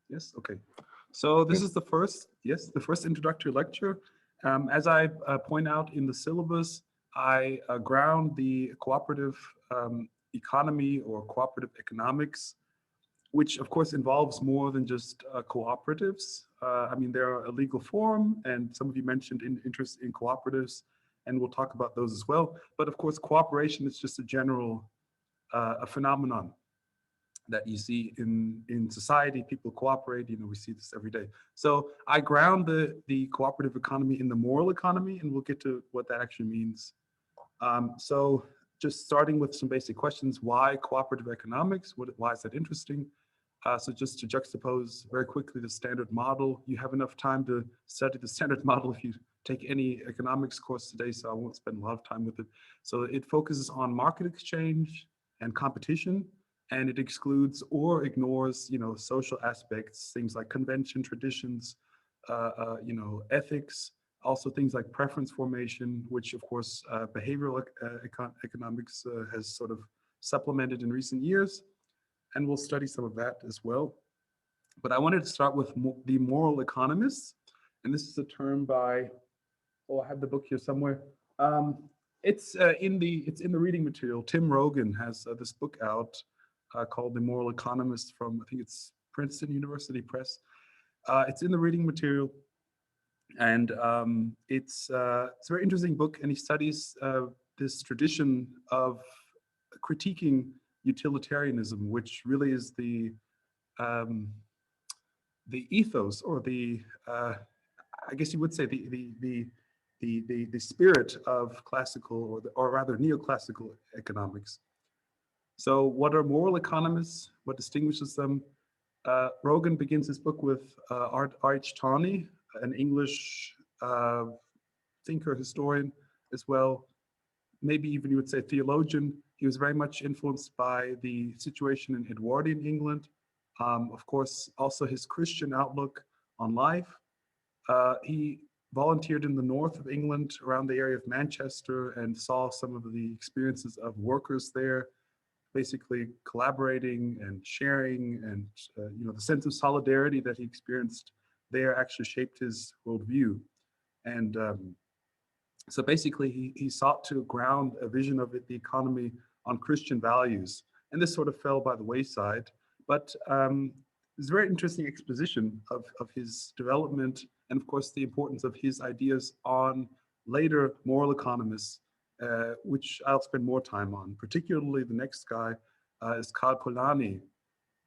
Yes, okay. So this is the first, yes, the first introductory lecture. As I point out in the syllabus, I ground the cooperative economy or cooperative economics, which of course involves more than just cooperatives. I mean, they're a legal form, and some of you mentioned interest in cooperatives, and we'll talk about those as well. But of course, cooperation is just a general a phenomenon that you see in society. People cooperate, we see this every day. So I ground the cooperative economy in the moral economy, and we'll get to what that actually means. So just starting with some basic questions: why cooperative economics? Why is that interesting? So just to juxtapose very quickly the standard model, you have enough time to study the standard model if you take any economics course today, so I won't spend a lot of time with it. So it focuses on market exchange and competition, and it excludes or ignores, social aspects, things like convention, traditions, ethics, also things like preference formation, which of course behavioral economics has sort of supplemented in recent years. And we'll study some of that as well. But I wanted to start with the Moral Economists. And this is a term by, I have the book here somewhere. It's in the reading material. Tim Rogan has this book out called The Moral Economist from, I think it's Princeton University Press. It's in the reading material. And it's a very interesting book. And he studies this tradition of critiquing utilitarianism, which really is the ethos, or the I guess you would say the spirit of classical, or rather neoclassical economics. So what are moral economists? What distinguishes them? Rogan begins his book with R.H. Tawney, an English thinker, historian as well, maybe even you would say theologian. He was very much influenced by the situation in Edwardian England. Of course, also his Christian outlook on life. He volunteered in the north of England around the area of Manchester and saw some of the experiences of workers there, basically collaborating and sharing, and the sense of solidarity that he experienced there actually shaped his worldview. And so basically, he sought to ground a vision of the economy on Christian values. And this sort of fell by the wayside. But it's a very interesting exposition of his development, and of course, the importance of his ideas on later moral economists, which I'll spend more time on. Particularly the next guy is Karl Polanyi.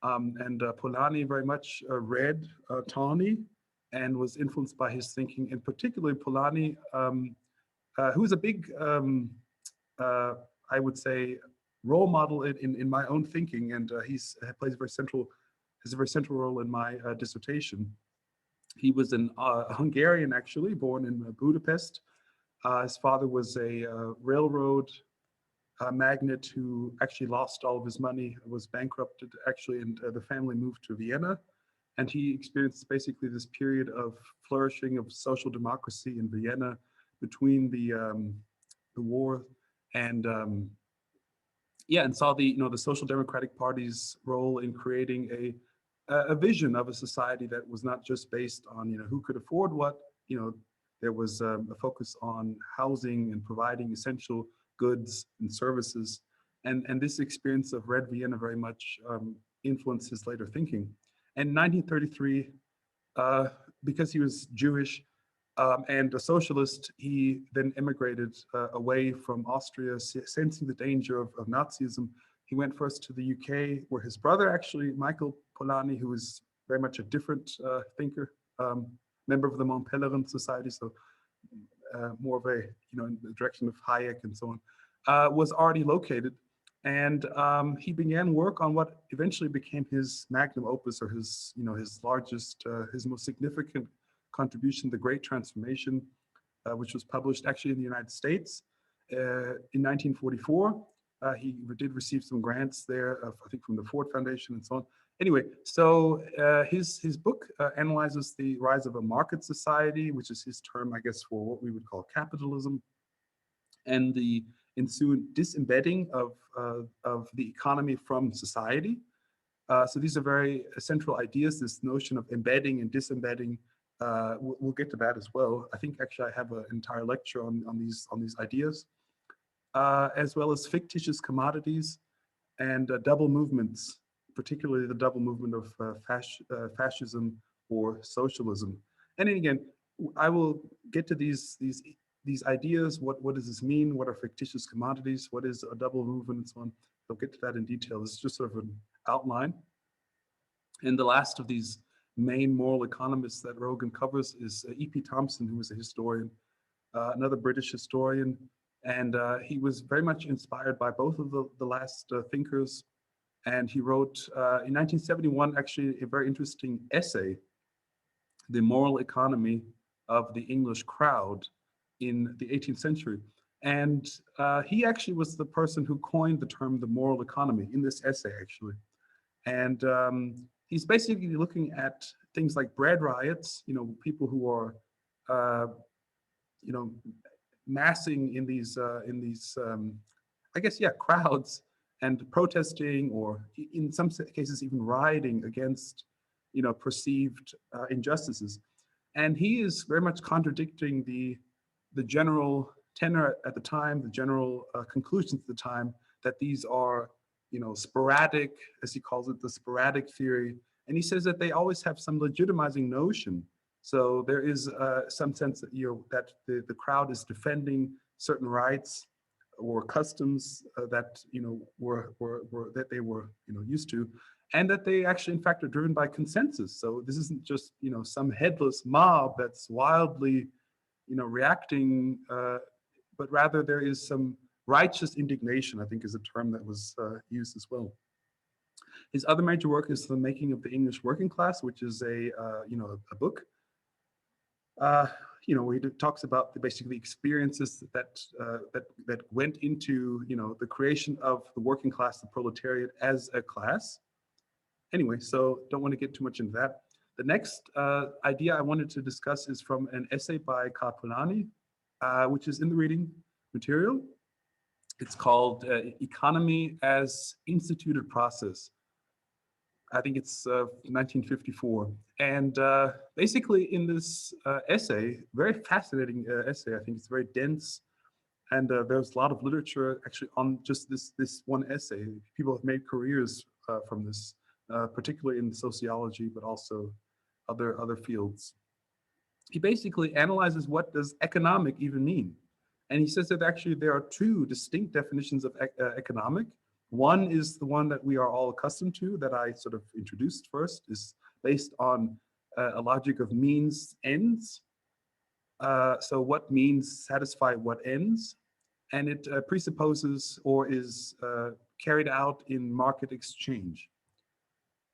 And Polani very much read Tawney and was influenced by his thinking, and particularly Polani, who is a big, I would say, role model in my own thinking, and has a very central role in my dissertation. He was a Hungarian, actually, born in Budapest. His father was a railroad magnate who actually lost all of his money, was bankrupted actually, and the family moved to Vienna. And he experienced basically this period of flourishing of social democracy in Vienna between the war, and and saw the Social Democratic Party's role in creating a vision of a society that was not just based on who could afford what. There was a focus on housing and providing essential goods and services, and this experience of Red Vienna very much influenced his later thinking. And in 1933, because he was Jewish and a socialist, he then emigrated away from Austria, sensing the danger of Nazism. He went first to the UK, where his brother, actually, Michael Polani, who was very much a different thinker, member of the Mont Pelerin Society, so more of a, in the direction of Hayek and so on, was already located. And he began work on what eventually became his magnum opus, or his, his largest, his most significant contribution, The Great Transformation, which was published actually in the United States in 1944. He did receive some grants there, I think from the Ford Foundation and so on. Anyway, so his book analyzes the rise of a market society, which is his term, I guess, for what we would call capitalism, and the ensuing disembedding of the economy from society. So these are very central ideas, this notion of embedding and disembedding. We'll get to that as well. I think actually I have an entire lecture on these ideas, as well as fictitious commodities and double movements, particularly the double movement of fascism or socialism. And then again, I will get to these ideas. What does this mean? What are fictitious commodities? What is a double movement and so on? I'll get to that in detail. This is just sort of an outline. And the last of these main moral economists that Rogan covers is E.P. Thompson, who was a historian, another British historian. And he was very much inspired by both of the last thinkers. And he wrote in 1971, actually, a very interesting essay, The Moral Economy of the English Crowd in the 18th century. And he actually was the person who coined the term the moral economy in this essay, actually. And he's basically looking at things like bread riots, people who are, massing in these I guess, yeah, crowds and protesting, or in some cases even rioting against, perceived injustices. And he is very much contradicting the general tenor at the time, the general conclusions at the time, that these are, sporadic, as he calls it, the sporadic theory. And he says that they always have some legitimizing notion. So there is some sense that, that the crowd is defending certain rights or customs that, that they were, used to, and that they actually, in fact, are driven by consensus. So this isn't just, some headless mob that's wildly, reacting, but rather there is some righteous indignation, I think is a term that was used as well. His other major work is The Making of the English Working Class, which is a book. Where he talks about basically experiences that went into, the creation of the working class, the proletariat as a class. Anyway, so don't want to get too much into that. The next idea I wanted to discuss is from an essay by Karl Polanyi, which is in the reading material. It's called Economy as Instituted Process. I think it's 1954. And basically in this essay, very fascinating essay, I think it's very dense. And there's a lot of literature actually on just this one essay. People have made careers from this, particularly in sociology, but also other fields. He basically analyzes what does economic even mean. And he says that actually there are two distinct definitions of economic. One is the one that we are all accustomed to, that I sort of introduced first, is based on a logic of means ends. So what means satisfy what ends? And it presupposes or is carried out in market exchange.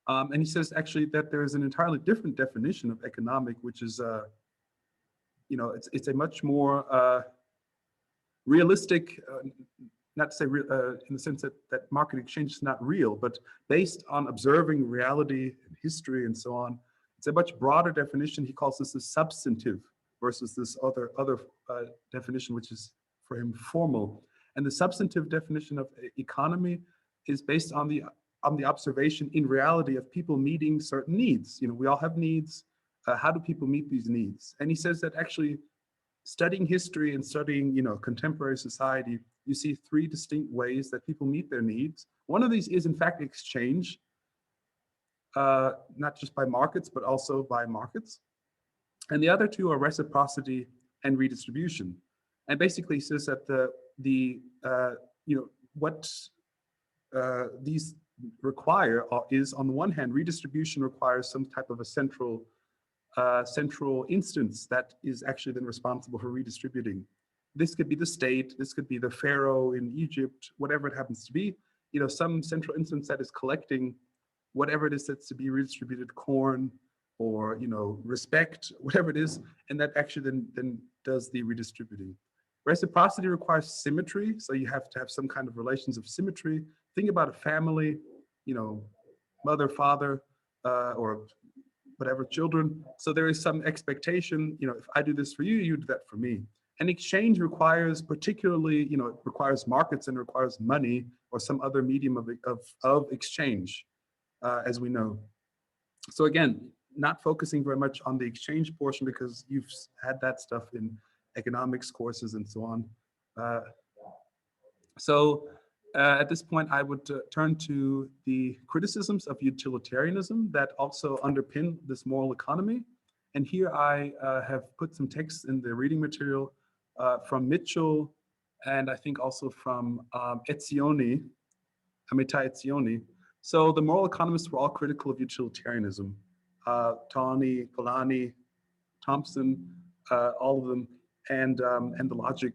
And he says actually that there is an entirely different definition of economic, which is, it's a much more realistic, not to say in the sense that market exchange is not real, but based on observing reality and history and so on. It's a much broader definition. He calls this a substantive versus this other definition, which is for him formal. And the substantive definition of economy is based on the observation in reality of people meeting certain needs. We all have needs. How do people meet these needs? And he says that actually studying history and studying, contemporary society, you see three distinct ways that people meet their needs. One of these is in fact exchange, not just by markets, but also by markets. And the other two are reciprocity and redistribution. And basically he says that what these require is, on the one hand, redistribution requires some type of a central instance that is actually then responsible for redistributing. This could be the state, this could be the pharaoh in Egypt, whatever it happens to be, some central instance that is collecting whatever it is that's to be redistributed, corn or, respect, whatever it is, and that actually then does the redistributing. Reciprocity requires symmetry, so you have to have some kind of relations of symmetry. Think about a family, mother, father, or whatever, children. So there is some expectation, if I do this for you, you do that for me. And exchange requires particularly, it requires markets and requires money or some other medium of exchange. as we know. So again, not focusing very much on the exchange portion because you've had that stuff in economics courses and so on. At this point, I would turn to the criticisms of utilitarianism that also underpin this moral economy. And here I have put some texts in the reading material from Mitchell, and I think also from Itzioni, Amita Itzioni. So the moral economists were all critical of utilitarianism. Tawney, Polani, Thompson, all of them, and the logic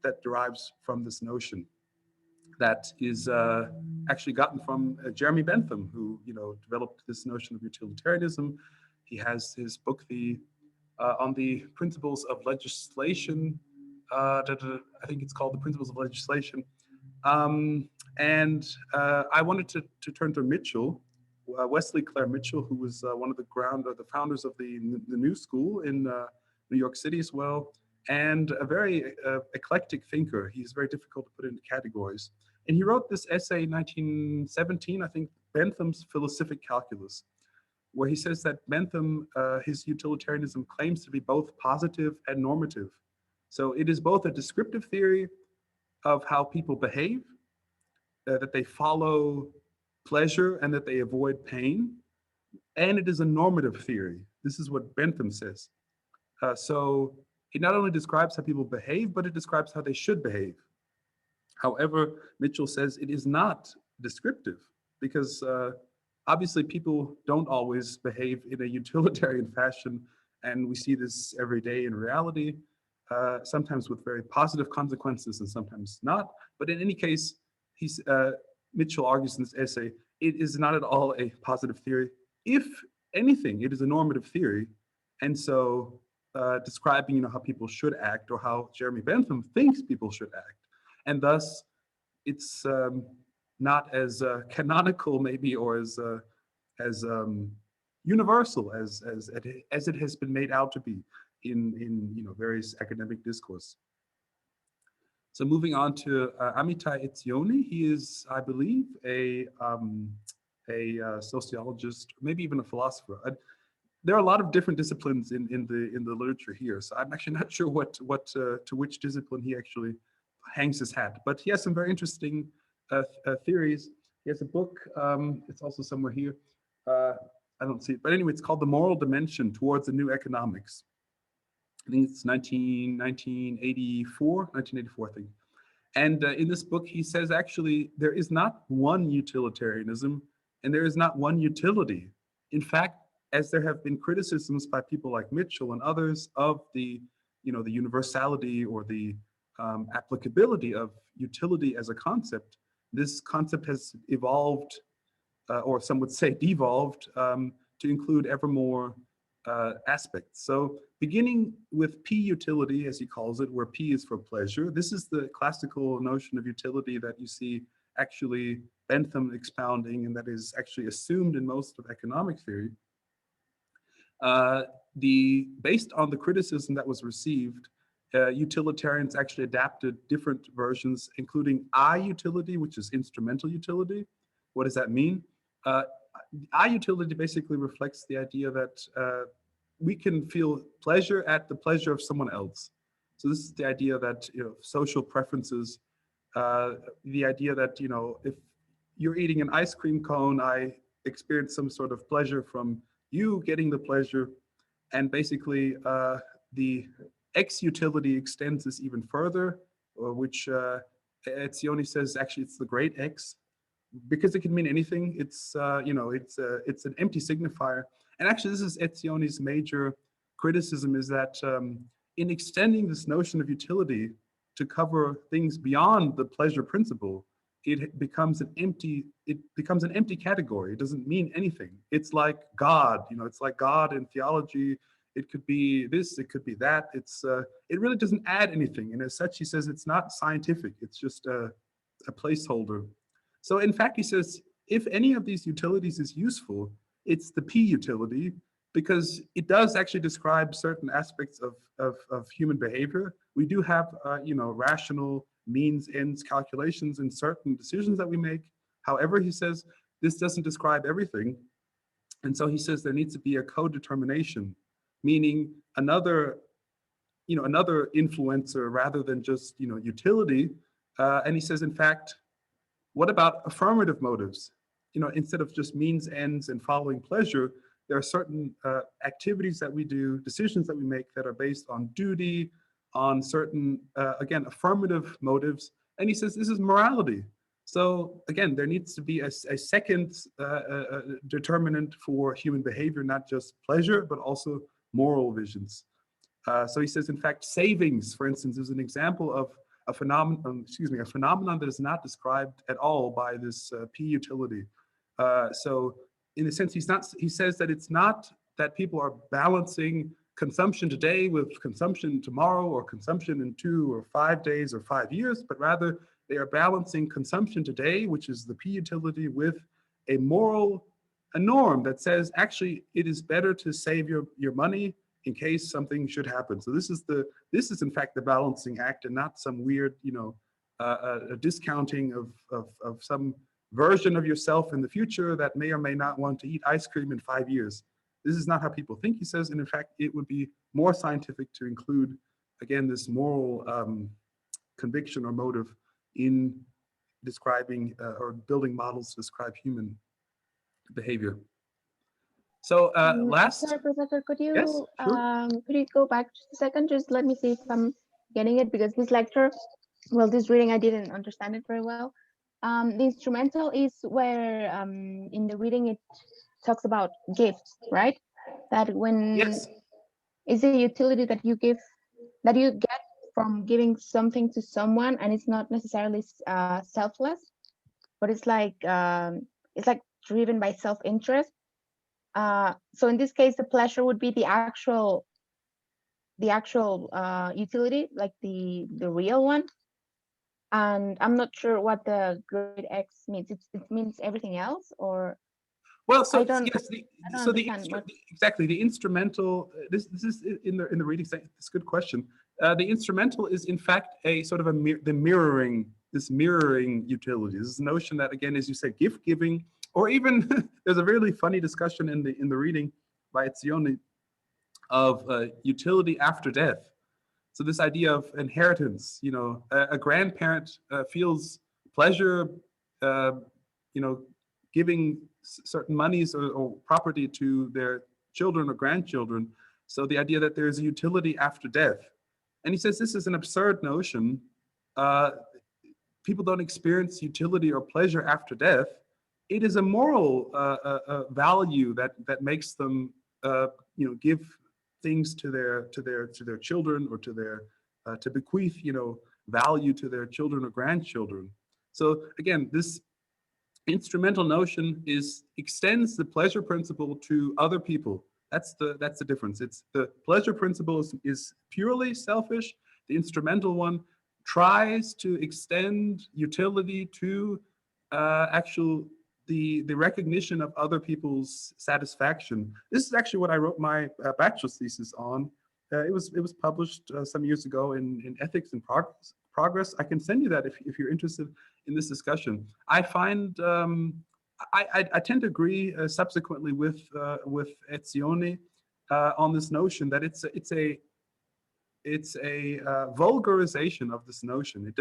that derives from this notion that is actually gotten from Jeremy Bentham, who developed this notion of utilitarianism. He has his book, on the principles of legislation. I think it's called The Principles of Legislation. And I wanted to turn to Mitchell, Wesley Clare Mitchell, who was one of the founders of the New School in New York City as well, and a very eclectic thinker. He's very difficult to put into categories. And he wrote this essay in 1917, I think, Bentham's Philosophic Calculus, where he says that Bentham, his utilitarianism claims to be both positive and normative. So it is both a descriptive theory of how people behave, that they follow pleasure and that they avoid pain, and it is a normative theory. This is what Bentham says. So it not only describes how people behave, but it describes how they should behave. However, Mitchell says it is not descriptive because obviously people don't always behave in a utilitarian fashion, and we see this every day in reality, sometimes with very positive consequences and sometimes not. But in any case, Mitchell argues in this essay, it is not at all a positive theory. If anything, it is a normative theory. And so describing how people should act, or how Jeremy Bentham thinks people should act. And thus, it's not as canonical, maybe, or as universal as it has been made out to be in various academic discourse. So moving on to Amita Itzioni, he is, I believe, a sociologist, maybe even a philosopher. There are a lot of different disciplines in the literature here, so I'm actually not sure to which discipline he actually hangs his hat. But he has some very interesting theories. He has a book. It's also somewhere here. I don't see it, but anyway, it's called The Moral Dimension Towards the New Economics. I think it's 1984, I think. And in this book, he says, actually, there is not one utilitarianism and there is not one utility. In fact, as there have been criticisms by people like Mitchell and others of the universality or the applicability of utility as a concept, this concept has evolved, or some would say devolved, to include ever more aspects. So beginning with P utility, as he calls it, where P is for pleasure. This is the classical notion of utility that you see actually Bentham expounding, and that is actually assumed in most of economic theory. Based on the criticism that was received, utilitarians actually adapted different versions, including I utility, which is instrumental utility. What does that mean? I utility basically reflects the idea that we can feel pleasure at the pleasure of someone else. So this is the idea that social preferences, the idea that if you're eating an ice cream cone, I experience some sort of pleasure from you getting the pleasure, and basically the X utility extends this even further, which Itzioni says actually it's the great X, because it can mean anything. It's it's an empty signifier. And actually, this is Etzioni's major criticism, is that in extending this notion of utility to cover things beyond the pleasure principle, it becomes an empty category. It doesn't mean anything. It's like God, it's like God in theology. It could be this, it could be that. It really doesn't add anything. And as such, he says it's not scientific. It's just a placeholder. So in fact, he says, if any of these utilities is useful, it's the P utility, because it does actually describe certain aspects of human behavior. We do have, rational means, ends, calculations in certain decisions that we make. However, he says, this doesn't describe everything. And so he says there needs to be a co-determination, meaning another influencer rather than just, utility. And he says, in fact, what about affirmative motives? Instead of just means, ends, and following pleasure, there are certain activities that we do, decisions that we make that are based on duty, on certain, again, affirmative motives. And he says this is morality. So again, there needs to be a second determinant for human behavior, not just pleasure, but also moral visions. So he says, in fact, savings, for instance, is an example of a phenomenon that is not described at all by this P utility. So in a sense, he says that it's not that people are balancing consumption today with consumption tomorrow, or consumption in 2 or 5 days or 5 years, but rather they are balancing consumption today, which is the P utility, with a norm that says, actually, it is better to save your money in case something should happen. So this is in fact the balancing act, and not some weird, a discounting of some version of yourself in the future that may or may not want to eat ice cream in 5 years. This is not how people think, he says, and in fact, it would be more scientific to include, again, this moral conviction or motive in describing or building models to describe human behavior. So last. Sorry, Professor, could you Yes, sure. could you go back just a second? Just let me see if I'm getting it, because this lecture, well, this reading, I didn't understand it very well. The instrumental is where in the reading it talks about gifts, right? That when Yes. is a utility that you give, that you get from giving something to someone, and it's not necessarily selfless, but it's like driven by self-interest. So in this case, the pleasure would be the actual utility, like the real one. And I'm not sure what the grade X means. It means everything else, or well, so I don't yes, exactly the instrumental. This is in the reading. It's a good question. The instrumental is in fact a sort of the mirroring utility. This is a notion that, again, as you said, gift giving, or even there's a really funny discussion in the reading by Itzioni of utility after death. So this idea of inheritance, a grandparent feels pleasure, giving certain monies or property to their children or grandchildren. So the idea that there's a utility after death. And he says this is an absurd notion. People don't experience utility or pleasure after death. It is a moral value that makes them, give things to their children, or to bequeath, value to their children or grandchildren. So again, this instrumental notion extends the pleasure principle to other people. That's the difference. It's the pleasure principle is purely selfish. The instrumental one tries to extend utility to the recognition of other people's satisfaction. This is actually what I wrote my bachelor's thesis on. It was published some years ago in Ethics and Progress. I can send you that if you're interested in this discussion. I find I tend to agree subsequently with Itzioni on this notion that it's a vulgarization of this notion.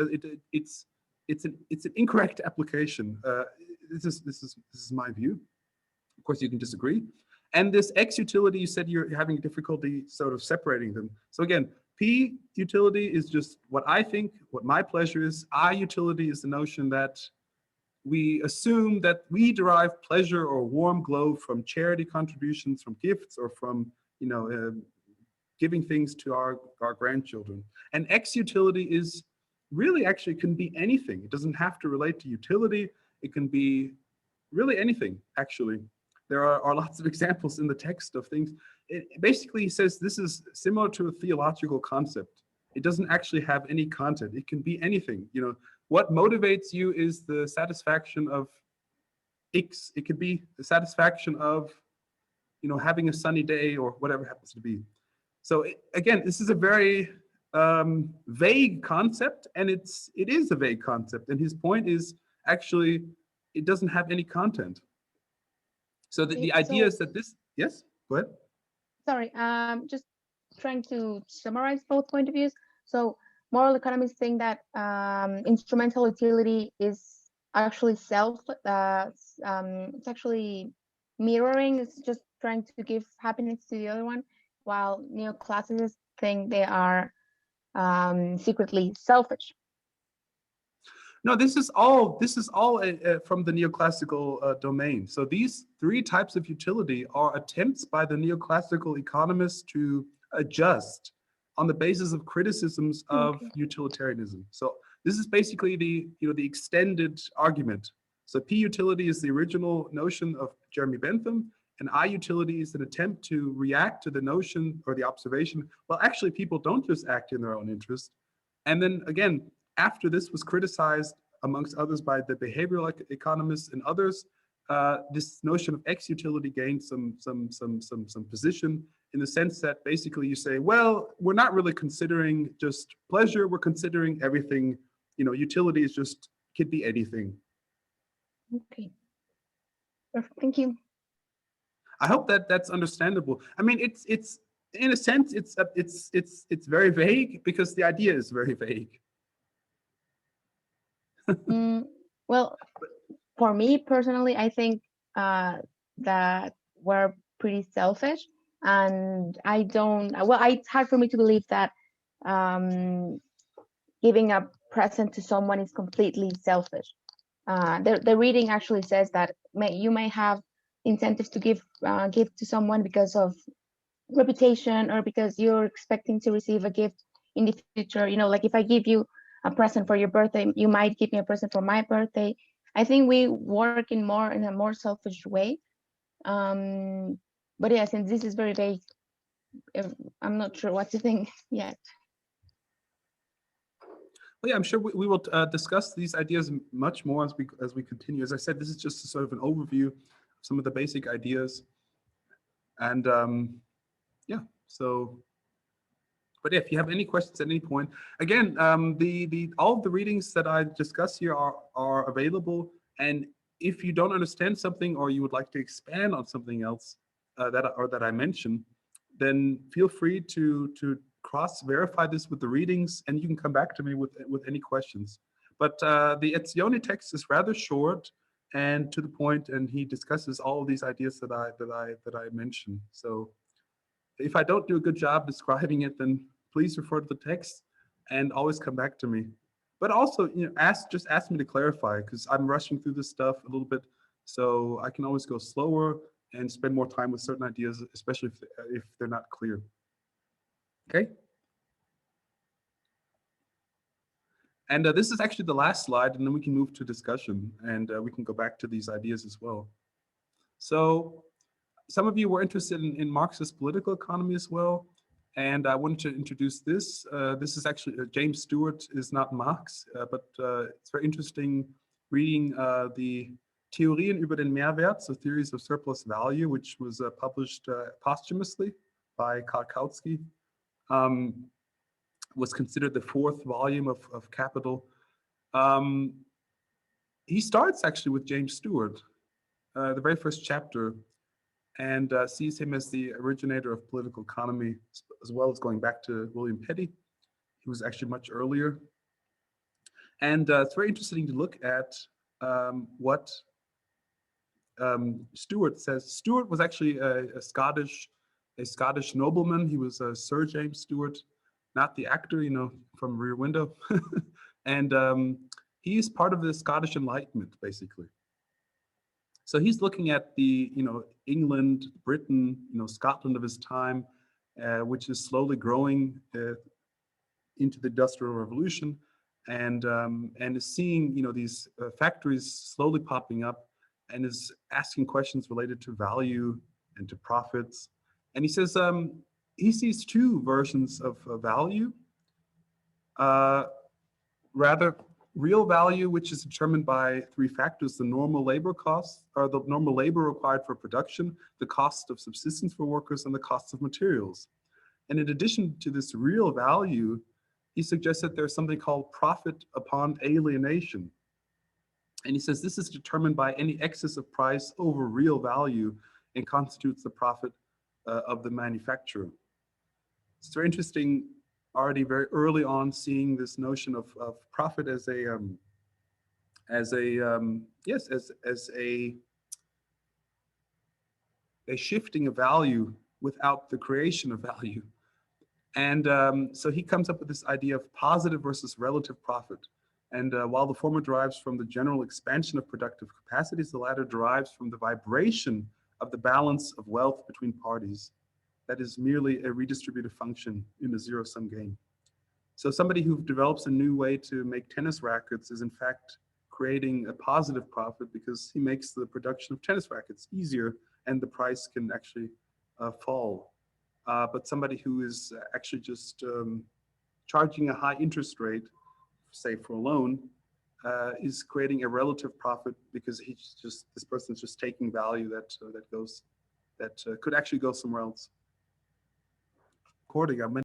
It's an incorrect application. This is my view. Of course, you can disagree. And this X utility, you said you're having difficulty sort of separating them. So again, P utility is just what I think, what my pleasure is. I utility is the notion that we assume that we derive pleasure or warm glow from charity contributions, from gifts, or from giving things to our grandchildren. And X utility is really actually can be anything. It doesn't have to relate to utility. It can be really anything, actually. There are lots of examples in the text of things. Basically, he says this is similar to a theological concept. It doesn't actually have any content. It can be anything. What motivates you is the satisfaction of X. It could be the satisfaction of, having a sunny day or whatever happens to be. So again, this is a very vague concept, and it is a vague concept. And his point is actually it doesn't have any content. So the Okay, idea so is that this, yes, go ahead. sorry, just trying to summarize both point of views. So moral economists think that instrumental utility is actually it's actually mirroring, it's just trying to give happiness to the other one, while neoclassicists think they are secretly selfish. No, this is all from the neoclassical domain. So these three types of utility are attempts by the neoclassical economists to adjust on the basis of criticisms of Okay. utilitarianism. So this is basically the extended argument. So P utility is the original notion of Jeremy Bentham, and I utility is an attempt to react to the notion or the observation, well, actually people don't just act in their own interest. And then again, after this was criticized, amongst others, by the behavioral economists and others, this notion of X utility gained some position, in the sense that basically you say, well, we're not really considering just pleasure, we're considering everything. Utility is just, could be anything. Okay. Perfect. Thank you. I hope that that's understandable. I mean, it's in a sense, it's very vague because the idea is very vague. Well, for me personally, I think that we're pretty selfish, and I don't. Well, it's hard for me to believe that giving a present to someone is completely selfish. The reading actually says that you may have incentives to give to someone because of reputation, or because you're expecting to receive a gift in the future. Like if I give you a present for your birthday, you might give me a present for my birthday. I think we work in a more selfish way. But yeah, since this is very vague, I'm not sure what to think yet. Well, yeah, I'm sure we will discuss these ideas much more as we continue. As I said, this is just sort of an overview of some of the basic ideas, and yeah. So, but if you have any questions at any point, again, the all of the readings that I discuss here are available, and if you don't understand something or you would like to expand on something else that I mentioned, then feel free to cross-verify this with the readings, and you can come back to me with any questions. But the Itzioni text is rather short and to the point, and he discusses all of these ideas that I mentioned. So if I don't do a good job describing it, then please refer to the text and always come back to me. But also, just ask me to clarify, because I'm rushing through this stuff a little bit, so I can always go slower and spend more time with certain ideas, especially if they're not clear. Okay. And this is actually the last slide, and then we can move to discussion, and we can go back to these ideas as well. So some of you were interested in Marxist political economy as well, and I wanted to introduce this. This is actually, James Stewart is not Marx, but it's very interesting reading the Theorien über den Mehrwert, so Theories of Surplus Value, which was published posthumously by Karl Kautsky. Was considered the fourth volume of Capital. He starts actually with James Stewart, the very first chapter, and sees him as the originator of political economy, as well as going back to William Petty. He was actually much earlier. And it's very interesting to look at what Stewart says. Stewart was actually a Scottish nobleman. He was Sir James Stewart, not the actor, from Rear Window. And he's part of the Scottish Enlightenment, basically. So he's looking at the, England, Britain, Scotland of his time, which is slowly growing into the Industrial Revolution, and is seeing, these factories slowly popping up, and is asking questions related to value and to profits. And he says he sees two versions of value. Rather, real value, which is determined by three factors: the normal labor costs, or the normal labor required for production, the cost of subsistence for workers, and the cost of materials. And in addition to this real value, he suggests that there's something called profit upon alienation. And he says this is determined by any excess of price over real value and constitutes the profit of the manufacturer. It's very interesting already very early on seeing this notion of profit as a shifting of value without the creation of value. And so he comes up with this idea of positive versus relative profit. And while the former derives from the general expansion of productive capacities, the latter derives from the vibration of the balance of wealth between parties. That is merely a redistributive function in a zero-sum game. So somebody who develops a new way to make tennis rackets is in fact creating a positive profit because he makes the production of tennis rackets easier and the price can actually fall. But somebody who is actually just charging a high interest rate, say for a loan, is creating a relative profit because this person's just taking value that could actually go somewhere else. Recording,